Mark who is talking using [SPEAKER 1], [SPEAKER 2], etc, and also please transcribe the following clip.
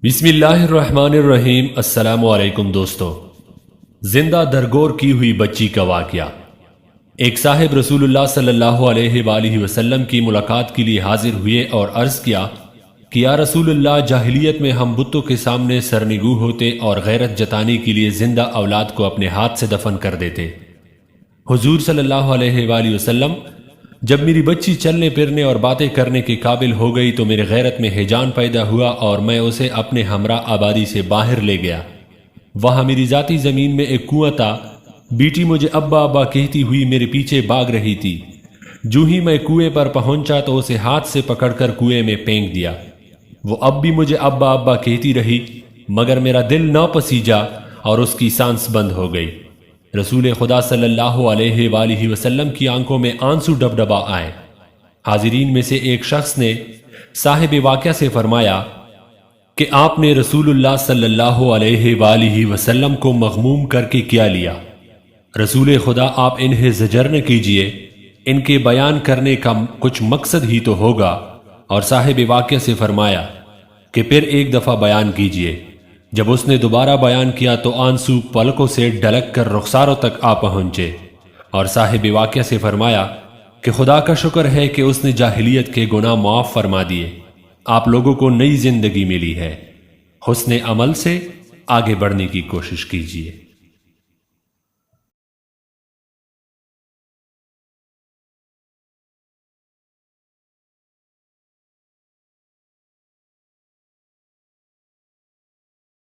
[SPEAKER 1] بسم اللہ الرحمن الرحیم۔ السلام علیکم دوستو۔ زندہ درگور کی ہوئی بچی کا واقعہ۔ ایک صاحب رسول اللہ صلی اللہ علیہ وآلہ وسلم کی ملاقات کے لیے حاضر ہوئے اور عرض کیا کہ یا رسول اللہ، جاہلیت میں ہم بتوں کے سامنے سرنگو ہوتے اور غیرت جتانے کے لیے زندہ اولاد کو اپنے ہاتھ سے دفن کر دیتے۔ حضور صلی اللہ علیہ وآلہ وسلم، جب میری بچی چلنے پھرنے اور باتیں کرنے کے قابل ہو گئی تو میرے غیرت میں ہیجان پیدا ہوا اور میں اسے اپنے ہمراہ آبادی سے باہر لے گیا۔ وہاں میری ذاتی زمین میں ایک کنواں تھا۔ بیٹی مجھے ابا ابا کہتی ہوئی میرے پیچھے بھاگ رہی تھی۔ جو ہی میں کنویں پر پہنچا تو اسے ہاتھ سے پکڑ کر کنویں میں پھینک دیا۔ وہ اب بھی مجھے ابا ابا کہتی رہی، مگر میرا دل نہ پسیجا اور اس کی سانس بند ہو گئی۔ رسول خدا صلی اللہ علیہ وآلہ وسلم کی آنکھوں میں آنسو ڈبڈبا آئے۔ حاضرین میں سے ایک شخص نے صاحب واقعہ سے فرمایا کہ آپ نے رسول اللہ صلی اللہ علیہ وآلہ وسلم کو مغموم کر کے کیا لیا؟ رسول خدا، آپ انہیں زجر نہ کیجئے، ان کے بیان کرنے کا کچھ مقصد ہی تو ہوگا۔ اور صاحب واقعہ سے فرمایا کہ پھر ایک دفعہ بیان کیجئے۔ جب اس نے دوبارہ بیان کیا تو آنسو پلکوں سے ڈھلک کر رخساروں تک آ پہنچے۔ اور صاحب واقعہ سے فرمایا کہ خدا کا شکر ہے کہ اس نے جاہلیت کے گناہ معاف فرما دیے۔ آپ لوگوں کو نئی زندگی ملی ہے۔ حسن عمل سے آگے بڑھنے کی کوشش کیجیے۔